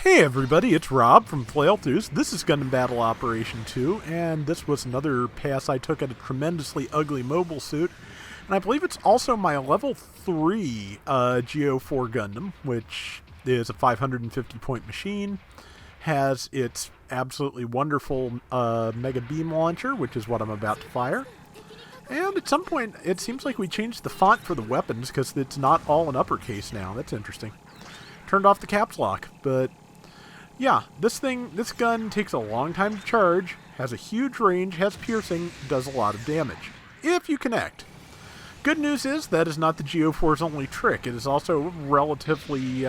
Hey everybody, it's Rob from Flailthroughs. This is Gundam Battle Operation 2, and this was another pass I took at a tremendously ugly mobile suit. And I believe it's also my level 3 G04 Gundam, which is a 550 point machine, has its absolutely wonderful Mega Beam Launcher, which is what I'm about to fire. And at some point, it seems like we changed the font for the weapons, because it's not all in uppercase now. That's interesting. Turned off the caps lock, but yeah, this gun takes a long time to charge, has a huge range, has piercing, does a lot of damage, if you connect. Good news is that is not the G04's only trick. It is also relatively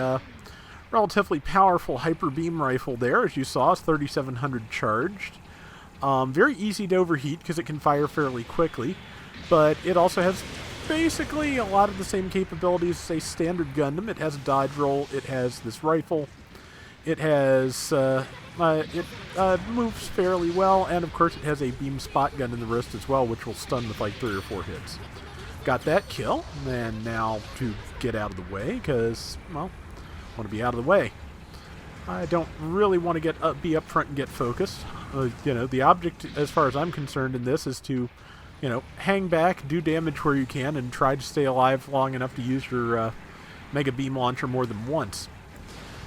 powerful hyper beam rifle there, as you saw, it's 3700 charged. Very easy to overheat because it can fire fairly quickly, but it also has basically a lot of the same capabilities as a standard Gundam. It has a dodge roll, it has this rifle. It has, moves fairly well, and of course it has a beam spot gun in the wrist as well, which will stun with like 3 or 4 hits. Got that kill, and now to get out of the way, because, well, I want to be out of the way. I don't really want to be up front and get focused. The object, as far as I'm concerned in this, is to, hang back, do damage where you can, and try to stay alive long enough to use your Mega Beam Launcher more than once.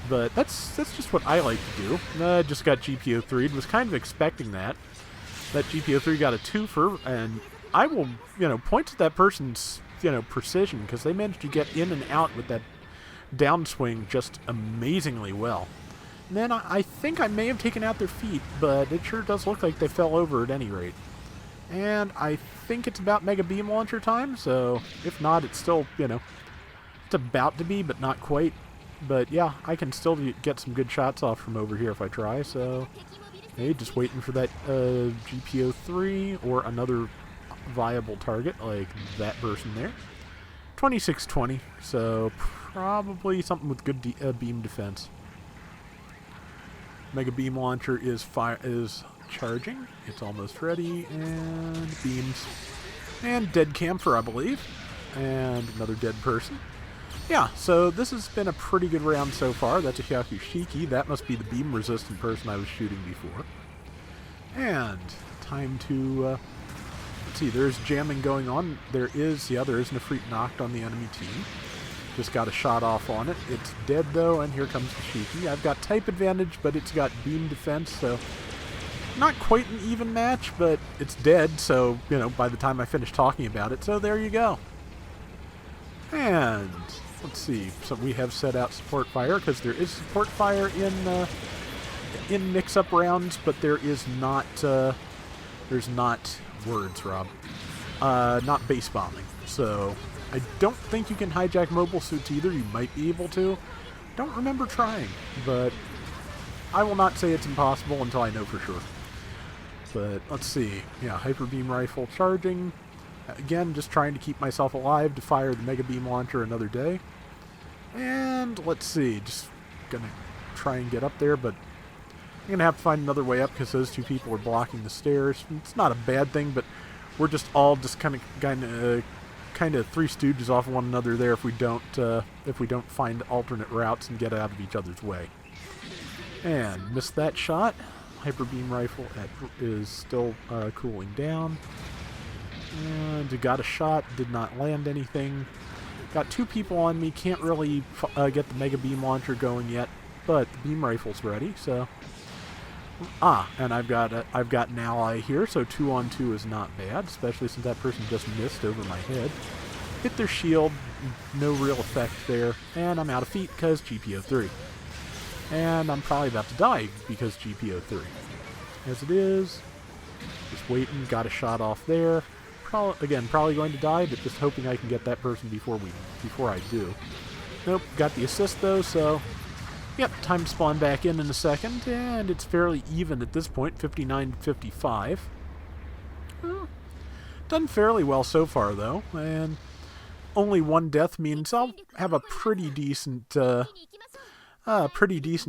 But that's just what I like to do. Just got GPO3'd, was kind of expecting that. That GPO3 got a twofer, and I will, point to that person's, precision, because they managed to get in and out with that downswing just amazingly well. And then I think I may have taken out their feet, but it sure does look like they fell over at any rate. And I think it's about Mega Beam Launcher time, so if not, it's still, it's about to be, but not quite. But yeah, I can still get some good shots off from over here if I try, so hey, just waiting for that GPO3 or another viable target like that person there. 2620, so probably something with good beam defense. Mega Beam Launcher is charging. It's almost ready, and beams. And dead camper, I believe. And another dead person. Yeah, so this has been a pretty good round so far. That's a Hyakushiki. That must be the beam-resistant person I was shooting before. And time to, let's see, there's jamming going on. There is an Ifrit knocked on the enemy team. Just got a shot off on it. It's dead, though, and here comes the Shiki. I've got type advantage, but it's got beam defense, so not quite an even match, but it's dead, so, by the time I finish talking about it, so there you go. And let's see, so we have set out support fire, because there is support fire in mix-up rounds, but there is not, there's not words, Rob, not base bombing. So I don't think you can hijack mobile suits either. You might be able to. Don't remember trying, but I will not say it's impossible until I know for sure. But let's see, yeah, Hyper Beam Rifle charging. Again, just trying to keep myself alive to fire the Mega Beam Launcher another day. And let's see, just gonna try and get up there, but I'm gonna have to find another way up because those two people are blocking the stairs. It's not a bad thing, but we're just all just kind of Three Stooges off one another there if we don't find alternate routes and get out of each other's way. And missed that shot. Hyper Beam Rifle is still cooling down. And got a shot, did not land anything. Got 2 people on me, can't really get the Mega Beam Launcher going yet, but the beam rifle's ready, so. And I've got an ally here, so 2 on 2 is not bad, especially since that person just missed over my head. Hit their shield, no real effect there, and I'm out of feet because GPO3. And I'm probably about to die because GPO3. As it is, just waiting, got a shot off there. Probably going to die, but just hoping I can get that person before I do. Nope, got the assist though, so yep, time to spawn back in a second, and it's fairly even at this point, 59-55. Done fairly well so far though, and only 1 death means I'll have a pretty decent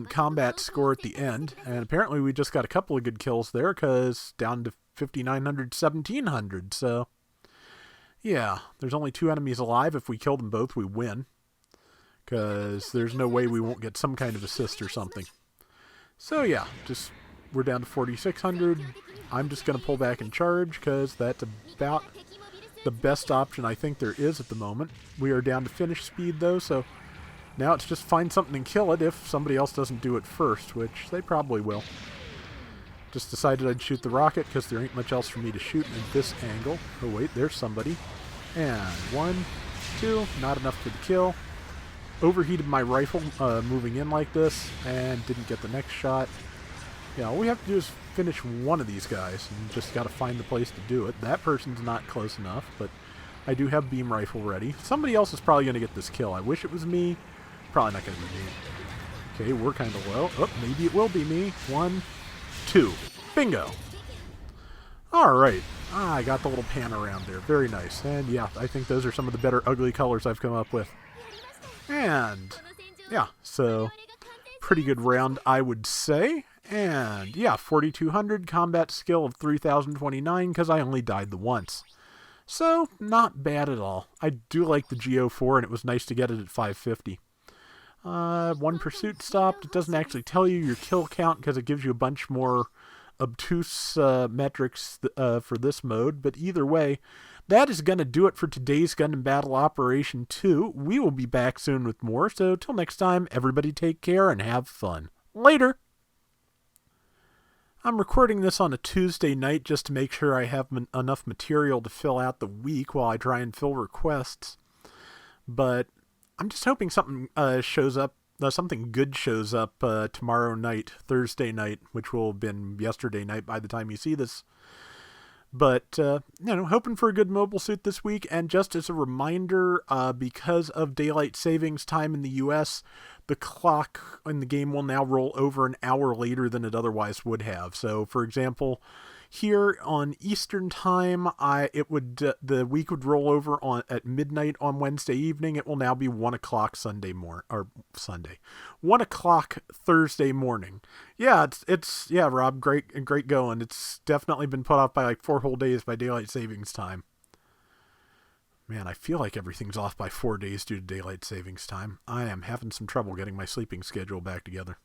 combat score at the end, and apparently we just got a couple of good kills there, because down to 5,900, 1,700, so yeah, there's only 2 enemies alive. If we kill them both, we win, because there's no way we won't get some kind of assist or something. So yeah, we're down to 4,600. I'm just going to pull back and charge because that's about the best option I think there is at the moment. We are down to finish speed though, so now it's just find something and kill it if somebody else doesn't do it first, which they probably will. Just decided I'd shoot the rocket because there ain't much else for me to shoot in this angle. Oh wait, there's somebody. And 1, 2, not enough for the kill. Overheated my rifle moving in like this and didn't get the next shot. Yeah, all we have to do is finish one of these guys and just got to find the place to do it. That person's not close enough, but I do have beam rifle ready. Somebody else is probably going to get this kill. I wish it was me. Probably not going to be me. Okay, we're kind of low. Oh, maybe it will be me. 1, 2. Bingo. All right. I got the little pan around there. Very nice. And yeah, I think those are some of the better ugly colors I've come up with. And yeah, so pretty good round, I would say. And yeah, 4,200, combat skill of 3,029 because I only died the once. So not bad at all. I do like the G04 and it was nice to get it at 550. One pursuit stopped. It doesn't actually tell you your kill count because it gives you a bunch more obtuse metrics for this mode. But either way, that is going to do it for today's Gundam Battle Operation 2. We will be back soon with more. So till next time, everybody take care and have fun. Later! I'm recording this on a Tuesday night just to make sure I have enough material to fill out the week while I try and fill requests. But I'm just hoping something shows up, something good shows up tomorrow night, Thursday night, which will have been yesterday night by the time you see this. But, hoping for a good mobile suit this week. And just as a reminder, because of daylight savings time in the U.S., the clock in the game will now roll over an hour later than it otherwise would have. So, for example, here on Eastern time, the week would roll over at midnight on Wednesday evening. It will now be 1 o'clock 1 o'clock Thursday morning. Yeah, yeah, Rob, great going. It's definitely been put off by like 4 whole days by daylight savings time. Man, I feel like everything's off by 4 days due to daylight savings time. I am having some trouble getting my sleeping schedule back together.